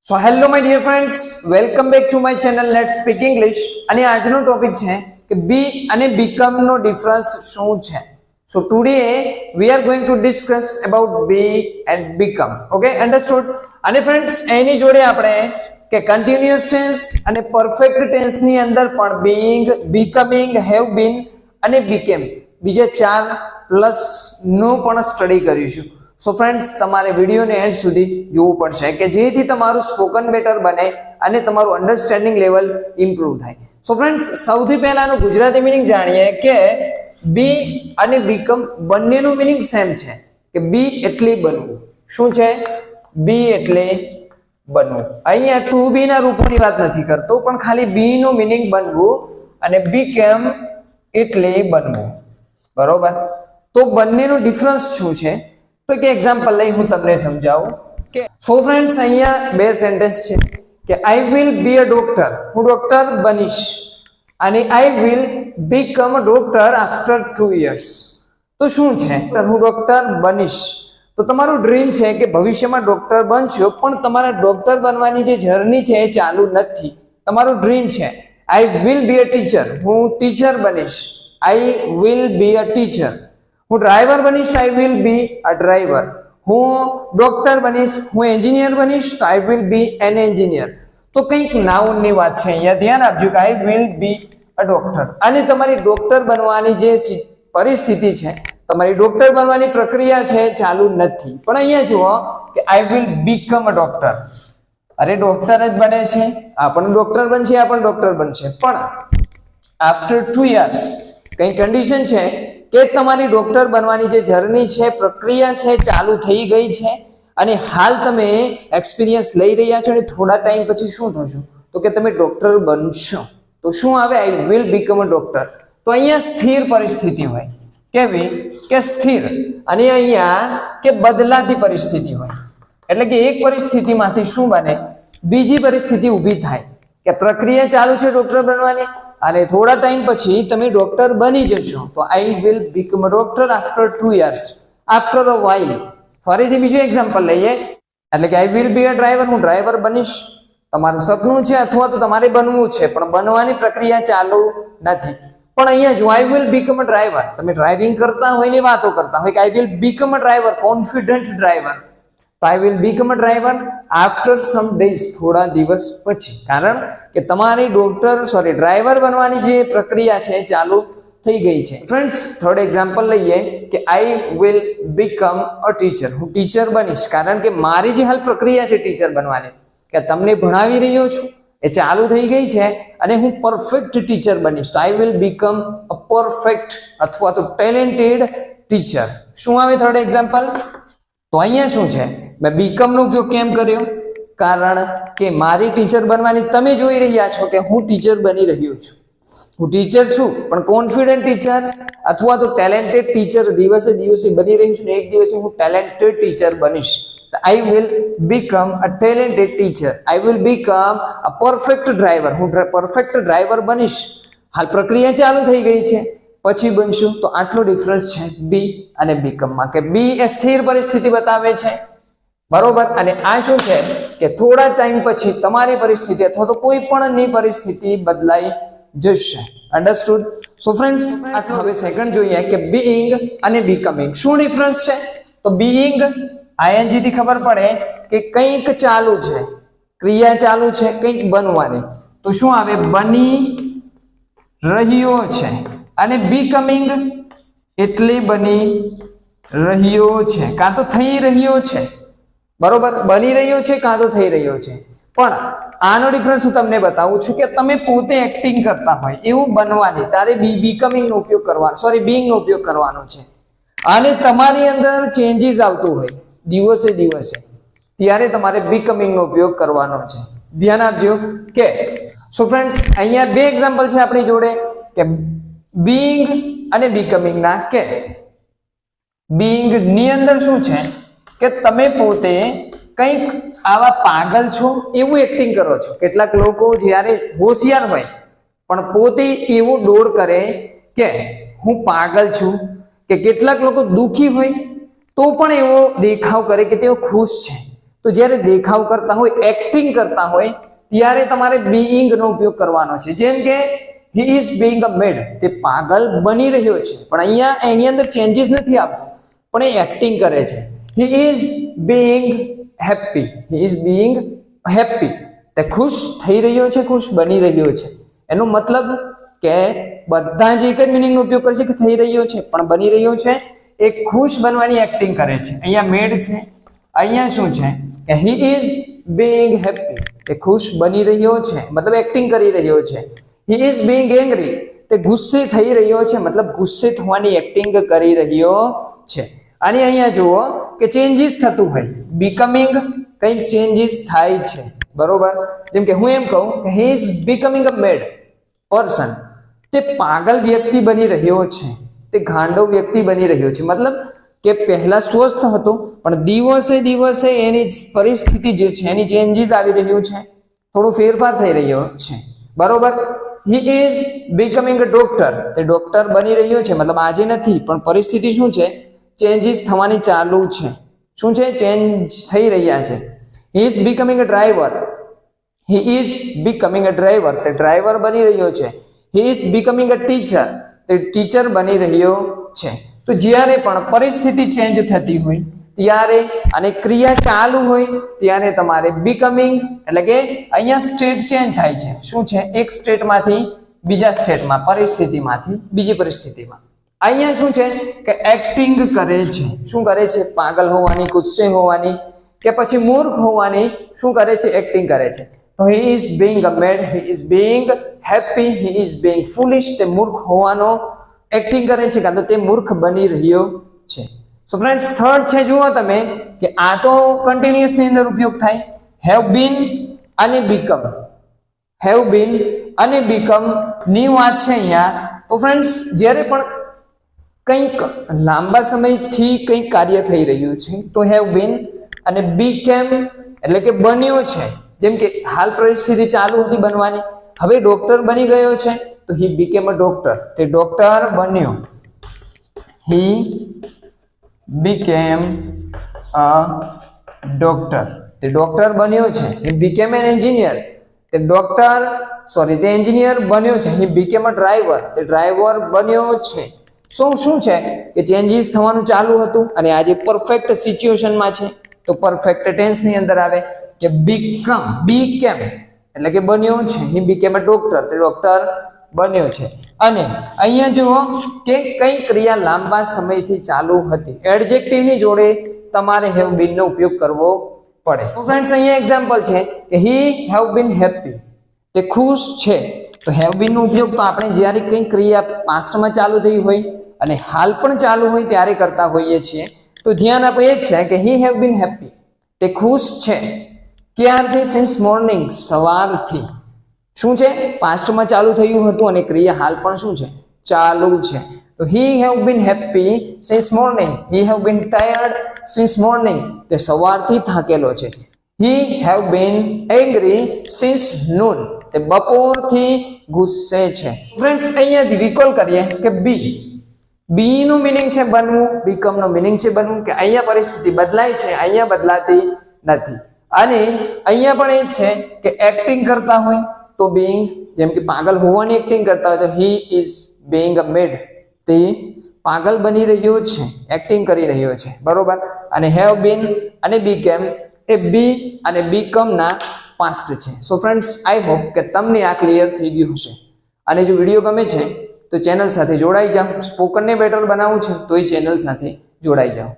So hello my dear friends, welcome back to my channel Let's Speak English. અને આજનો topic છે કે be અને become નો difference શું છે. So today we are going to discuss about be and become. Okay, understood? અને friends એની જોડે આપણે કે continuous tense અને perfect tense ની અંદર પણ being, becoming, have been અને became બીજા ચાર પ્લસ નો પણ સ્ટડી કરીશું. સો ફ્રેન્ડ્સ તમારે વિડીયોને એન્ડ સુધી જોવું પડશે કે જેથી તમારું સ્પોકન બેટર બને અને તમારું અન્ડરસ્ટેન્ડિંગ લેવલ ઇમ્પ્રૂવ થાય. સો ફ્રેન્ડ્સ સૌથી પહેલાનું ગુજરાતી મીનિંગ જાણીએ કે બી અને બીકમ બંનેનું મીનિંગ સેમ છે કે બી એટલે બનવું. શું છે? બી એટલે બનવું. અહીંયા ટુ બી ના રૂપોની વાત નથી કરતો, પણ ખાલી બી નું મીનિંગ બનવું અને બીકેમ એટલે બનવું. બરોબર? તો બંનેનું ડિફરન્સ શું છે? તો કે એક્ઝામ્પલ લઈ હું તમને સમજાવું કે સો ફ્રેન્ડ્સ અહીંયા બે સેન્ટેન્સ છે કે I will be a doctor, હું ડોક્ટર બનીશ, અને આઈ will become a doctor after 2 years. તો શું છે? હું ડોક્ટર બનીશ, તો તમારું ડ્રીમ છે કે ભવિષ્યમાં ડોક્ટર બનશો, પણ તમારા ડોક્ટર બનવાની જે જર્ની છે એ ચાલુ નથી. તમારું ડ્રીમ છે I will be a teacher, હું ટીચર બનીશ, I will be a teacher. હું ડ્રાઈવર બનીશ તો I will be a driver. હું ડોક્ટર બનીશ, હું એન્જિનિયર બનીશ તો I will be an engineer. તો કંઈક નાઉનની વાત છે, અહીંયા ધ્યાન આપજો કે I will be a doctor. અને તમારી ડોક્ટર બનવાની જે પરિસ્થિતિ છે, તમારી ડોક્ટર બનવાની પ્રક્રિયા છે ચાલુ નથી, પણ અહીંયા જુઓ કે I will become a doctor. અરે ડોક્ટર જ બને છે, આ પણ ડોક્ટર બનશે, આ પણ ડોક્ટર બનશે, પણ આફ્ટર 2 years કઈ કન્ડિશન છે કે તમારી ડોક્ટર બનવાની જે જર્ની છે, પ્રક્રિયા છે, ચાલુ થઈ ગઈ છે, અને હાલ તમે એક્સપિરિયન્સ લઈ રહ્યા છો, અને થોડા ટાઈમ પછી શું થશો તો કે તમે ડોક્ટર બનશો. તો શું આવે? આઈ વિલ બીકમ અ ડોક્ટર. તો અહીંયા સ્થિર પરિસ્થિતિ હોય, કેવી કે સ્થિર, અને અહીંયા કે બદલાતી પરિસ્થિતિ હોય. એટલે કે એક પરિસ્થિતિમાંથી શું બને, બીજી પરિસ્થિતિ ઊભી થાય કે પ્રક્રિયા ચાલુ છે ડોક્ટર બનવાની, અને થોડા ટાઈમ પછી તમે ડોક્ટર બની જશો. તો I will become a doctor after 2 years, after a while. ફરીથી બીજું એક્ઝામ્પલ લઈએ, એટલે કે I will be a driver, હું ડ્રાઈવર બનીશ. તમારું સપનું છે અથવા તો તમારે બનવું છે, પણ બનવાની પ્રક્રિયા ચાલુ નથી. પણ અહીંયા જો I will become a driver, તમે ડ્રાઇવિંગ કરતા હોય ને વાતો કરતા હોય કે I will become a driver, confident driver. તો I will become a driver after some days, થોડા દિવસ પછી. કારણ કે તમારી ડ્રાઈવર બનવાની જે પ્રક્રિયા છે ચાલુ થઈ ગઈ છે. ફ્રેન્ડ્સ થર્ડ એક્ઝામ્પલ લઈએ કે I will become a teacher, હું ટીચર બનીશ, કારણ કે મારી જે હાલ પ્રક્રિયા છે ટીચર બનવાની, કે તમને ભણાવી રહ્યો છું, એ ચાલુ થઈ ગઈ છે, અને હું પરફેક્ટ ટીચર બનીશ. તો I will become a perfect અથવા તો ટેલેન્ટેડ ટીચર. શું આવે થર્ડ એક્ઝામ્પલ? તો અહીંયા શું છે, મેં બીકમ નો ઉપયોગ કેમ કર્યો? કારણ કે મારી ટીચર બનવાની તમે જોઈ રહ્યા છો કે હું ટીચર બની રહ્યો છું. હું ટીચર છું, પણ કોન્ફિડન્ટ ટીચર અથવા તો ટેલેન્ટેડ ટીચર દિવસે દિવસે બની રહ્યું છું, ને એક દિવસે હું ટેલેન્ટેડ ટીચર બનીશ. I will become a talented teacher. I will become a perfect driver, હું પરફેક્ટ ડ્રાઈવર બનીશ. હાલ પ્રક્રિયા ચાલુ થઈ ગઈ છે, પછી બનશું. તો આટલો ડિફરન્સ છે બી અને બીકમમાં, કે બી એ સ્થિર પરિસ્થિતિ બતાવે છે, બરોબર, અને આ શું છે કે થોડા ટાઈમ પછી તમારી પરિસ્થિતિ અથવા તો કોઈ પણની પરિસ્થિતિ બદલાઈ જશે. અન્ડરસ્ટુડ? સો ફ્રેન્ડ્સ હવે સેકન્ડ જોઈએ કે બીઈંગ અને બીકમિંગ. શું ડિફરન્સ છે? તો બીઈંગ આઈએનજી થી ખબર પડે કે કંઈક ચાલુ છે, ક્રિયા ચાલુ છે કંઈક બનવાની. તો શું આવે? બની રહ્યો છે. અને બીકમિંગ એટલે બની રહ્યો છે, કાં તો થઈ રહ્યો છે. બરોબર? બની રહ્યો છે કાં તો થઈ રહ્યો છે. પણ આનો ડિફરન્સ હું તમને બતાવું છું કે તમે પોતે એક્ટિંગ કરતા હોય એવું બનવાની, તારે બીકમિંગ નો ઉપયોગ કરવાનો, બીઈંગ નો ઉપયોગ કરવાનો છે. અને તમારી અંદર ચેન્જીસ આવતું હોય દિવસે દિવસે, ત્યારે તમારે બીકમિંગ નો ઉપયોગ કરવાનો છે. ધ્યાન આપજો કે સો ફ્રેન્ડ્સ અહીંયા બે એક્ઝામ્પલ છે આપણી જોડે કે બીઈંગ અને બીકમિંગ ના. કે બીઈંગ ની અંદર શું છે કે તમે પોતે કંઈક આવા પાગલ છો એવું એક્ટિંગ કરો છો. કેટલાક લોકો જ્યારે હોશિયાર હોય પણ પોતે એવો ડોળ કરે કે હું પાગલ છું, કે કેટલાક લોકો દુઃખી હોય તો પણ એવો દેખાવ કરે કે તેઓ ખુશ છે. તો જ્યારે દેખાવ કરતા હોય, એક્ટિંગ કરતા હોય ત્યારે તમારે બીઈંગ નો ઉપયોગ કરવાનો છે. જેમ કે he is being a mad, તે પાગલ બની રહ્યો છે, પણ અહીંયા એની અંદર ચેન્જીસ નથી આવતો, પણ એ એક્ટિંગ કરે છે. he is being happy, he is being happy, તે ખુશ થઈ રહ્યો છે, ખુશ બની રહ્યો છે. એનો મતલબ કે બધા જ એક જ મિનિંગ નો ઉપયોગ કરે છે કે થઈ રહ્યો છે, પણ બની રહ્યો છે. એ ખુશ બનવાની એક્ટિંગ કરે છે. અહીંયા મેડ છે, અહીંયા શું છે કે he is being happy, તે ખુશ બની રહ્યો છે, મતલબ એક્ટિંગ કરી રહ્યો છે. he is being angry, તે ગુસ્સે થઈ રહ્યો છે, મતલબ ગુસ્સે થવાની એક્ટિંગ કરી રહ્યો છે. અને અહીંયા જુઓ કે ચેન્જીસ થતું હોય, બીકમિંગ કંઈક ચેન્જીસ થાય છે, બરોબર. જેમ કે હું એમ કહું કે he is becoming a mad person, તે પાગલ વ્યક્તિ બની રહ્યો છે, તે ગાંડો વ્યક્તિ બની રહ્યો છે. મતલબ કે પહેલા સ્વસ્થ હતો, પણ દિવસે દિવસે એની પરિસ્થિતિ જે છે એની ચેન્જીસ આવી રહ્યું છે, થોડો ફેરફાર થઈ રહ્યો છે, બરોબર. he is becoming a doctor, તે ડોક્ટર બની રહ્યો છે, મતલબ આજે નથી પણ પરિસ્થિતિ શું છે, ચેન્જીસ થવાની ચાલુ છે. શું છે, ચેન્જ થઈ રહ્યા છે. he is becoming a driver, he is becoming a driver, તે ડ્રાઈવર બની રહ્યો છે. he is becoming a teacher, તે ટીચર બની રહ્યો છે. તો જ્યારે પણ પરિસ્થિતિ ચેન્જ થતી હોય ત્યારે અને ક્રિયા ચાલુ હોય ત્યારે તમારે બીકમિંગ એટલે કે અહીંયા સ્ટેટ ચેન્જ થાય છે. શું છે, એક સ્ટેટમાંથી બીજા સ્ટેટમાં, પરિસ્થિતિમાંથી બીજી પરિસ્થિતિમાં. અહીંયા શું છે કે એક્ટિંગ કરે છે. શું કરે છે, પાગલ હોવાની, ગુસ્સે હોવાની કે પછી મૂર્ખ હોવાની શું કરે છે, એક્ટિંગ કરે છે. તો he is being a mad, he is being happy, he is being foolish, તે મૂર્ખ હોવાનો એક્ટિંગ કરે છે, કાં તો તે મૂર્ખ બની રહ્યો છે. સો ફ્રેન્ડ્સ, થર્ડ છે, જુઓ તમે કે આ તો કન્ટિન્યુઅસ ની અંદર ઉપયોગ થાય. હેવ બીન અને બીકમ, હેવ બીન અને બીકમ ની વાત છે અહીંયા. તો ફ્રેન્ડ્સ, જ્યારે પણ કંઈક લાંબા સમયથી કંઈક કાર્ય થઈ રહ્યું છે તો હેવ બીન અને બીકેમ એટલે કે બન્યો છે. જેમ કે હાલ પરિસ્થિતિ ચાલુ હતી બનવાની, હવે ડોક્ટર બની ગયો છે તો he became a doctor, તે ડોક્ટર બન્યો. he became a doctor, તે ડોક્ટર બન્યો છે. he became an engineer, તે ડોક્ટર તે એન્જિનિયર બન્યો છે. he became a driver, તે ડ્રાઈવર બન્યો છે. શું છે કે ચેન્જીસ થવાનું ચાલુ હતું અને આજે પરફેક્ટ સિચ્યુએશનમાં છે તો પરફેક્ટ ટેન્સ ની અંદર આવે કે બીકેમ એટલે કે બન્યો છે. he became a doctor, તે ડોક્ટર બન્યો છે. અને અહીંયા જુઓ કે કઈ ક્રિયા લાંબા સમયથી ચાલુ હતી, એડજેક્ટિવ ની જોડે તમારે હેવ બીન નો ઉપયોગ કરવો પડે. તો ફ્રેન્ડ્સ, અહીંયા એક્ઝામ્પલ છે કે he have been happy, તે ખુશ છે. તો હેવ બીન નો ઉપયોગ તો આપણે જ્યારે કઈ ક્રિયા પાસ્ટમાં ચાલુ થઈ હોય અને હાલ પણ ચાલુ હોય ત્યારે કરતા હોઈએ છીએ. તો ધ્યાન આપો એ જ છે કે he have been happy, તે ખુશ છે. ક્યારથી, સિન્સ મોર્નિંગ, સવારથી. શું છે, પાસ્ટમાં ચાલુ થયું હતું અને ક્રિયા હાલ પણ શું છે, ચાલુ છે. તો he have been happy since morning, he have been tired since morning, તે સવારથી થાકેલો છે. he have been angry since noon, તે બપોરથી ગુસ્સે છે. ફ્રેન્ડ્સ, અહીંયાથી રિકોલ કરીએ કે બી નું મિનિંગ છે બનવું, બીકમ નો મિનિંગ છે બનવું. કે અહીંયા પરિસ્થિતિ બદલાય છે, અહીંયા બદલાતી નથી. અને અહીંયા પણ એ છે કે એક્ટિંગ કરતા હોય તો બીઈંગ, જેમ કે પાગલ હોવાની એક્ટિંગ કરતા હોય તો he is being a mad, તે પાગલ બની રહ્યો છે, એક્ટિંગ કરી રહ્યો છે, બરોબર. અને have been અને became એ બી અને બીકમ ના પાસ્ટ છે. સો ફ્રેન્ડ્સ, આઈ હોપ કે તમને આ ક્લિયર થઈ ગયું હશે. અને જો વિડીયો ગમે છે તો ચેનલ સાથે જોડાઈ જાઓ. સ્પોકનને બેટર બનાવવું છે તો એ ચેનલ સાથે જોડાઈ જાઓ.